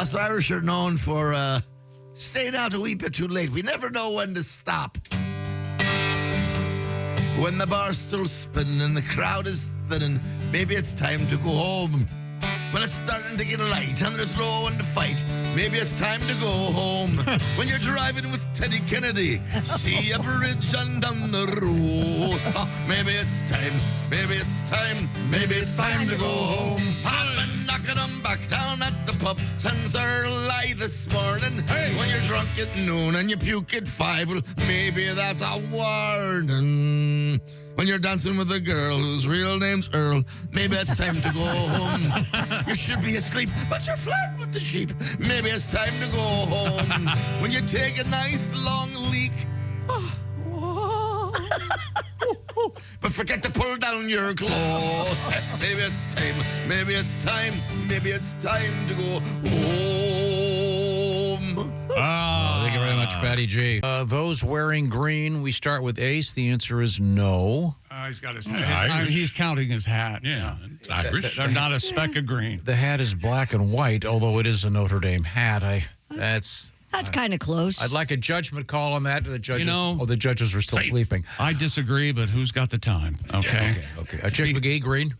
Us Irish are known for staying out a wee bit too late. We never know when to stop. When the bar's still spinning and the crowd is thinning, maybe it's time to go home. When it's starting to get light and there's no one to fight, maybe it's time to go home. When you're driving with Teddy Kennedy, see a bridge and down the road. Maybe it's time, maybe it's time, maybe it's time to go home. I've been knocking them back down at the pub since early this morning. Hey. When you're drunk at noon and you puke at 5, well, maybe that's a warning. When you're dancing with a girl whose real name's Earl, maybe it's time to go home. You should be asleep, but you're flirting with the sheep. Maybe it's time to go home. When you take a nice long leak, but forget to pull down your clothes. Maybe it's time, maybe it's time, maybe it's time to go home. Thank you very much, Patty G. Those wearing green, we start with Ace. The answer is no. He's got his hat. He's counting his hat. Yeah, Irish. They're not a speck of green. The hat is black and white, although it is a Notre Dame hat. That's kind of close. I'd like a judgment call on that. The judges, the judges are still Safe. sleeping. I disagree, but who's got the time? Okay. Okay. Chick McGee, green.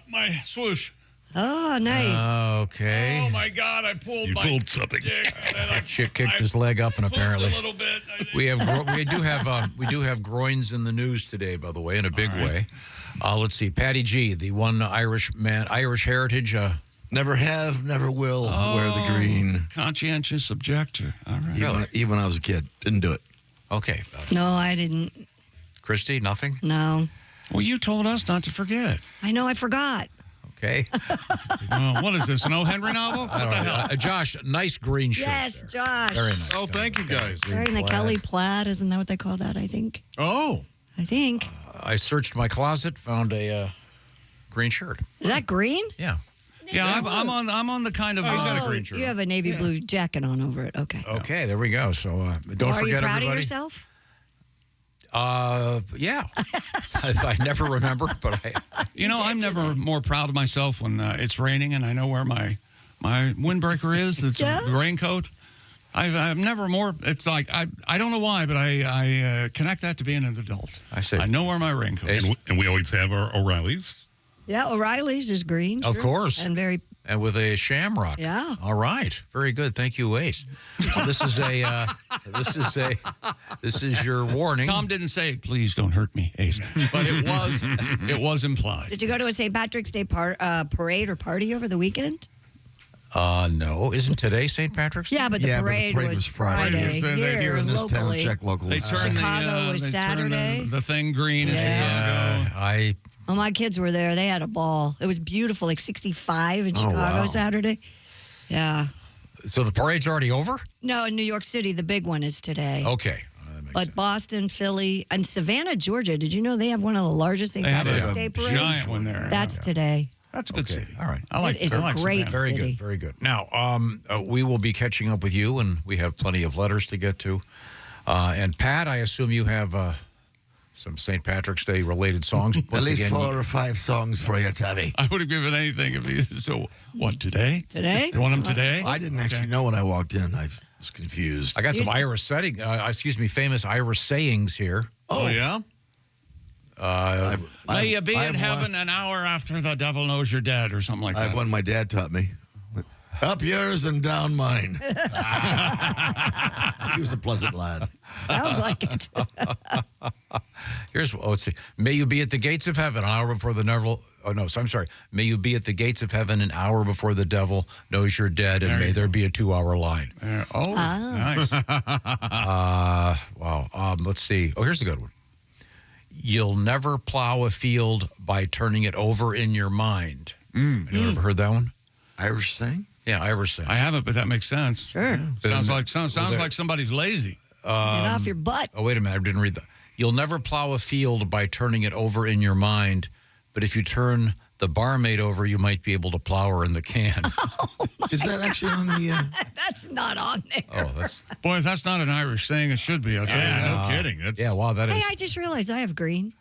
My swoosh. Oh, nice. Okay. Oh my God! I pulled. You pulled something. Chick kicked his leg up, and apparently a little bit. we do have groins in the news today, by the way, in a big way. Let's see, Patty G, the one Irish heritage. Never have, never will wear the green. Conscientious objector. All right. Even when I was a kid, didn't do it. Okay. No, I didn't. Christy, nothing? No. Well, you told us not to forget. I know, I forgot. Okay. What is this, an O. Henry novel? What the hell? Josh, nice green shirt. Yes, there. Josh. Very nice. Oh, thank you, guys. Wearing the Kelly plaid, isn't that what they call that, I think? Oh. I think. I searched my closet, found a green shirt. Is that green? Yeah. Yeah, I'm on the kind of. He's got a green shirt. You have a navy blue jacket on over it. Okay. Okay, there we go. So don't Are forget, you proud everybody. of yourself? Yeah. I never remember, but I'm never more proud of myself when it's raining and I know where my windbreaker is. That's the raincoat. I'm never more. It's like I don't know why, but I connect that to being an adult. I see. I know where my raincoat is. And we always have our O'Reilly's. Yeah, O'Reilly's is green. Of sure. course. And with a shamrock. Yeah. All right. Very good. Thank you, Ace. So this is your warning. Tom didn't say, "Please don't hurt me, Ace," but it was implied. Did you go to a St. Patrick's Day parade or party over the weekend? No. Isn't today St. Patrick's Day? Yeah, but the parade was Friday. They're Here in this town, locally. check locally. They turned Chicago was they turned Saturday. the thing green. Yeah. Oh, my kids were there. They had a ball. It was beautiful, like 65 in Chicago Saturday. Yeah. So the parade's already over? No, in New York City, the big one is today. Okay. That makes But sense. Boston, Philly, and Savannah, Georgia, did you know they have one of the largest St. They have Patrick's a Day parades? giant one there. That's today. That's a good Okay, city. all right. I like It is I a like great Savannah. Very city. good. Very good. Now, we will be catching up with you, and we have plenty of letters to get to. And Pat, I assume you have some St. Patrick's Day related songs. At least 4 or 5 songs for you, Tabby. I would have given anything if he. So what today? Today? You want them today? I didn't actually know when I walked in. I was confused. I got some famous Irish sayings here. Oh, yeah? May you be in I've heaven an hour after the devil knows you're dead, or something like I have that. one my dad taught me. Up yours and down mine. He was a pleasant lad. Sounds like it. Let's see. May you be at the gates of heaven an hour before the devil. Oh, no, so I'm sorry. May you be at the gates of heaven an hour before the devil knows you're dead, and may there be a 2-hour line. Nice. Wow. Let's see. Oh, here's a good one. You'll never plow a field by turning it over in your mind. You ever heard that one? Irish saying? Yeah, Irish saying. I haven't, but that makes sense. Sure. Sounds like somebody's lazy. Get off your butt. Oh, wait a minute. I didn't read that. You'll never plow a field by turning it over in your mind, but if you turn the barmaid over, you might be able to plow her in the can. Is that actually on the... That's not on there. Oh, that's... Boy, if that's not an Irish saying, it should be. I'll tell you that. No kidding. That's, Yeah, wow, that is... Hey, I just realized I have green.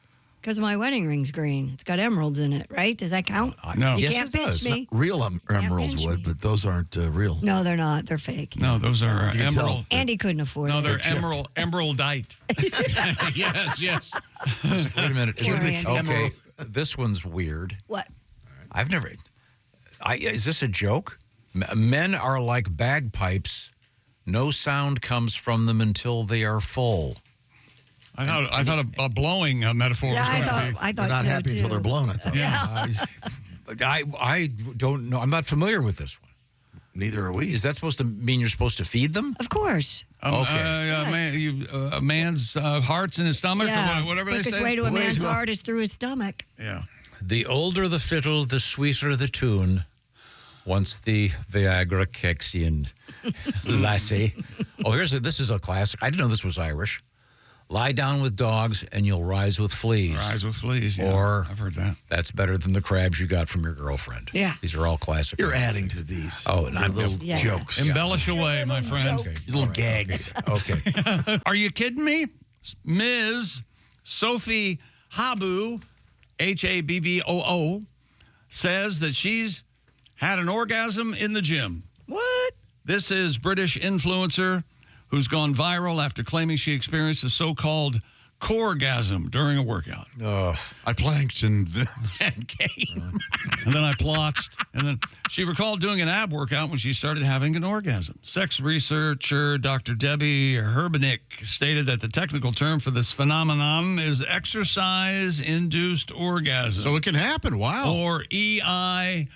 Because my wedding ring's green. It's got emeralds in it, right? Does that count? No. You Yes, can't it pinch does. me. Real emeralds pinch would, me. but those aren't real. No, they're not. They're fake. No, those are You can tell. emerald. Andy couldn't afford No, it. they're emeraldite. yes. Wait a minute. Poor Andy. Okay, this one's weird. What? I've never. Is this a joke? Men are like bagpipes. No sound comes from them until they are full. I thought a blowing metaphor Yeah, was I going to thought be. I They're thought not so, happy too. until they're blown, I thought. Yeah. I don't know. I'm not familiar with this one. Neither are we. Is that supposed to mean you're supposed to feed them? Of course. Okay. A man's heart's in his stomach, Yeah. or whatever they Quickest say. way to a Way man's to- heart is through his stomach. Yeah. The older the fiddle, the sweeter the tune. Once the Viagra kicks in, lassie. Oh, this is a classic. I didn't know this was Irish. Lie down with dogs and you'll rise with fleas. Rise with fleas. Yeah, Or I've heard that. That's better than the crabs you got from your girlfriend. Yeah. These are all classic. You're adding to these. Oh, and I'm little Yeah. jokes. Embellish away, my friend. Okay. Little gags. Okay. Are you kidding me? Ms. Sophie Habu, Habboo, says that she's had an orgasm in the gym. What? This is British influencer who's gone viral after claiming she experienced a so-called Corgasm during a workout. I planked and Came. And then I plotched. And then she recalled doing an ab workout when she started having an orgasm. Sex researcher Dr. Debbie Herbenick stated that the technical term for this phenomenon is exercise-induced orgasm, so it can happen. Wow. or EIO.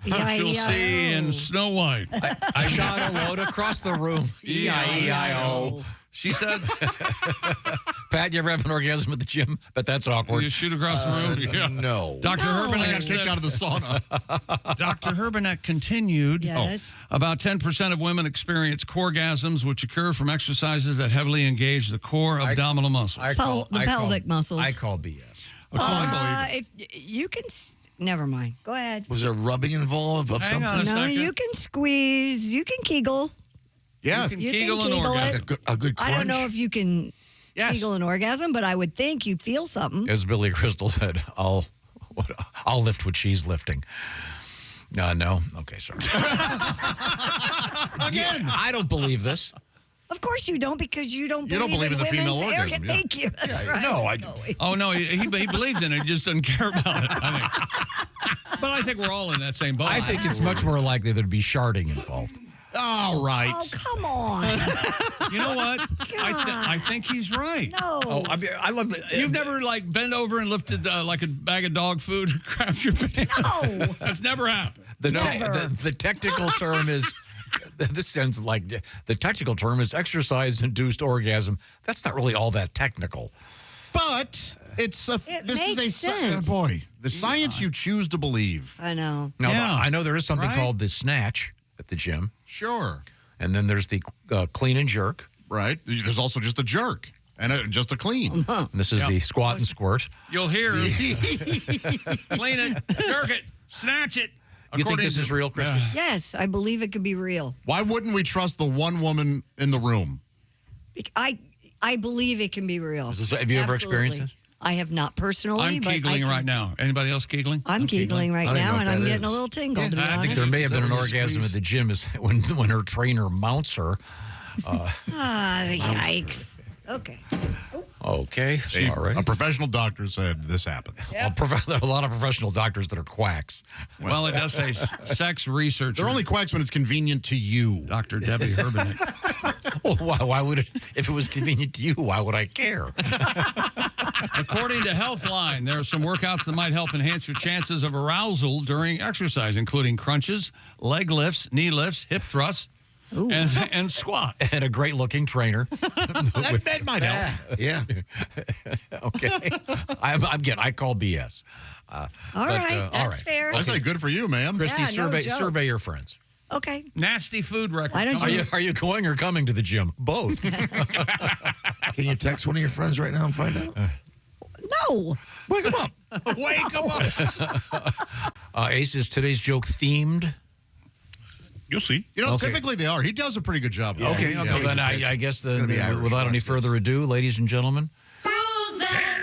She'll see in Snow White. I shot a load across the room. E-I-E-I-O. She said, Pat, you ever have an orgasm at the gym? But that's awkward. you shoot across the room? Yeah. No. Dr. No. Herbenek I got kicked out of the sauna. Dr. Herbenek continued. Yes. About 10% of women experience corgasms, which occur from exercises that heavily engage the core abdominal muscles. Pelvic muscles. I call BS. If you can, never mind. Go ahead. Was there rubbing involved of Hang something? on. No, second. you can squeeze. You can Kegel. Yeah. You can You can Kegel an Kegel orgasm. it. A good crunch. I don't know if you can Yes. Kegel an orgasm, but I would think you feel something. As Billy Crystal said, I'll lift what she's lifting. No. Okay, sorry. Again. I don't believe this. Of course you don't, because you don't You don't believe in the female women's orgasm, yeah. Thank you. That's right. no, I- Zoe. Oh, no, he believes in it. He just doesn't care about it, I think. But I think we're all in that same boat. I think it's much more likely there'd be sharding involved. All right. Oh, come on. You know what? I think he's right. No. Oh, I love the. You've never, bent over and lifted, like a bag of dog food and grabbed your pants? No. That's never happened. Never. The technical term is. This sounds like the technical term is exercise-induced orgasm. That's not really all that technical. But it's a. It this is makes sense. boy. The science you choose to believe. I know. Now, Yeah. I know there is something Right? called the snatch at the gym, Sure. and then there's the clean and jerk. Right. There's also just a jerk and just a clean. And this is the squat and squirt. You'll hear clean it, jerk it, snatch it. You think According this to- is real, Kristen? Yes, I believe it could be real. Why wouldn't we trust the one woman in the room? I believe it can be real. Have you ever experienced Absolutely. this? I have not personally. I'm but I giggling can- right now. Anybody else giggling? I'm giggling right I don't even now, know and what I'm that getting a is. little tingle, to be I think I think honest. there may have been an Is that orgasm squeeze? at the gym is when her trainer mounts her. Yikes. Okay. Okay, all right. A professional doctor said this happens. There are a lot of professional doctors that are quacks. Well, it does say sex researcher. They're only quacks when it's convenient to you. Dr. Debbie Herbenek. Well, why would it? If it was convenient to you, why would I care? According to Healthline, there are some workouts that might help enhance your chances of arousal during exercise, including crunches, leg lifts, knee lifts, hip thrusts, and squats. And a great-looking trainer. That might help. Yeah. Okay, I call BS. All right. That's fair. I say good for you, ma'am. Christy, Yeah, no joke. survey your friends. Okay. Nasty food record. Why don't Come you- on. Are you going or coming to the gym? Both. Can you text one of your friends right now and find out? No. Wake them up. Wake them up. Ace, is today's joke themed? You'll see. You know, Okay. typically they are. He does a pretty good job. of it. Okay, Yeah, then he's a I guess gonna be Irish. without any Watch further this. ado, ladies and gentlemen, Who's that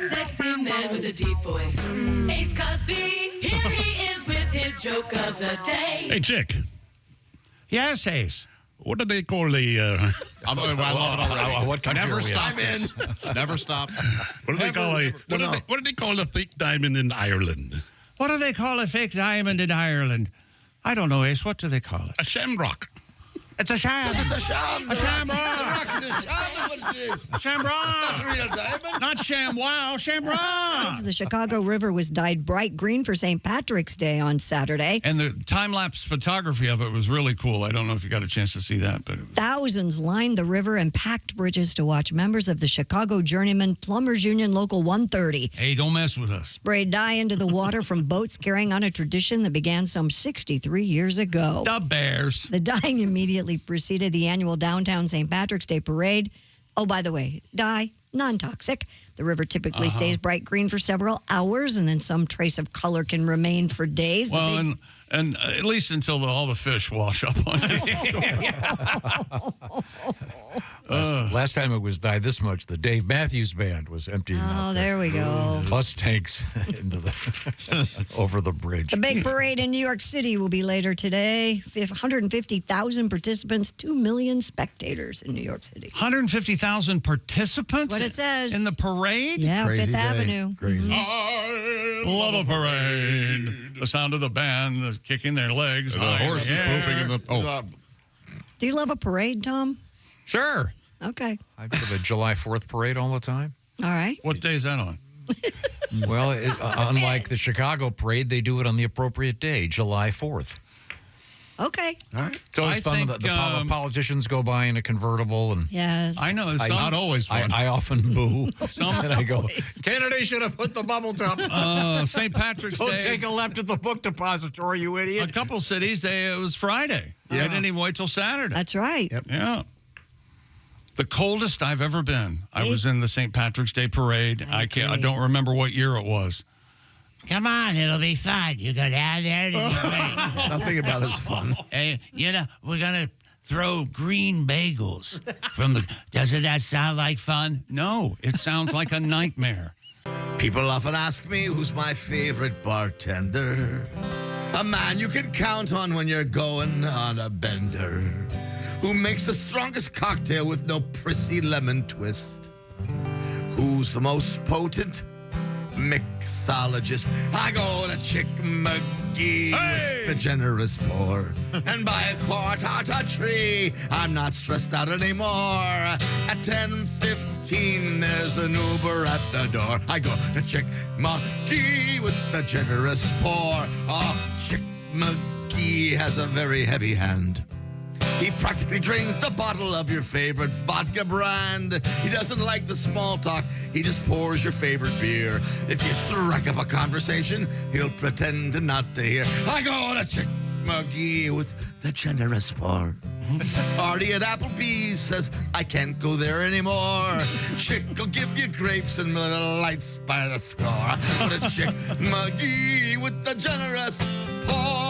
Screaming man with a deep voice. Ace Cosby, here he is with his joke of the day. Hey, Chick, Yes, Ace. what do they call the... I love it already. What country Never are we stop in? in. Never stop. What do they call a... What do they call a fake diamond in Ireland? What do they call a fake diamond in Ireland? I don't know, Ace. What do they call it? A shamrock. It's a sham. It's a sham. A shamrock. Rock is a sham is what it is. Shamrock. That's a real diamond. Not sham wow, shamrock. The Chicago River was dyed bright green for St. Patrick's Day on Saturday. And the time-lapse photography of it was really cool. I don't know if you got a chance to see that, but Thousands lined the river and packed bridges to watch members of the Chicago Journeyman Plumbers Union Local 130 hey, don't mess with us. spray dye into the water from boats carrying on a tradition that began some 63 years ago. The Bears. The dyeing immediately preceded the annual downtown St. Patrick's Day parade. Oh, by the way, dye, non-toxic. The river typically stays bright green for several hours, and then some trace of color can remain for days. Well, and at least until all the fish wash up on it. Last time it was dyed this much, the Dave Matthews Band was emptying out there we go. bus tanks into the over the bridge. The big parade in New York City will be later today. 150,000 participants, 2 million spectators in New York City. 150,000 participants? That's what it says. In the parade? Yeah, Crazy Fifth day. Avenue. Crazy. I love a parade. The sound of the band kicking their legs. The horse is pooping in the... Oh, Do you love a parade, Tom? Sure. Okay. I go to the July 4th parade all the time. All right. What day is that on? Well, unlike the Chicago parade, they do it on the appropriate day, July 4th. Okay. All right. It's always I fun. think, The politicians go by in a convertible, and Yes. I know. Some, not always fun. I often boo. And I go, always. Kennedy should have put the bubble top. St. Patrick's Don't Day. take a left at the book depository, you A idiot. couple cities, it was Friday. Yeah. They didn't even wait till Saturday. That's right. Yep. Yeah. The coldest I've ever been. I was in the St. Patrick's Day parade. I don't remember what year it was. Come on, it'll be fun. You go down there. It'll be great. Nothing about as fun. Hey, we're going to throw green bagels from the... Doesn't that sound like fun? No, it sounds like a nightmare. People often ask me who's my favorite bartender. A man you can count on when you're going on a bender. Who makes the strongest cocktail with no prissy lemon twist. Who's the most potent mixologist? I go to Chick McGee with the generous pour. And buy a quart out a tree. I'm not stressed out anymore. At 10:15, there's an Uber at the door. I go to Chick McGee with the generous pour. Oh, Chick McGee has a very heavy hand. He practically drains the bottle of your favorite vodka brand. He doesn't like the small talk. He just pours your favorite beer. If you strike up a conversation, he'll pretend to not to hear. I go to Chick McGee with the generous pour. Artie at Applebee's says, I can't go there anymore. Chick will give you grapes and Miller Lights by the score. I go to Chick McGee with the generous pour.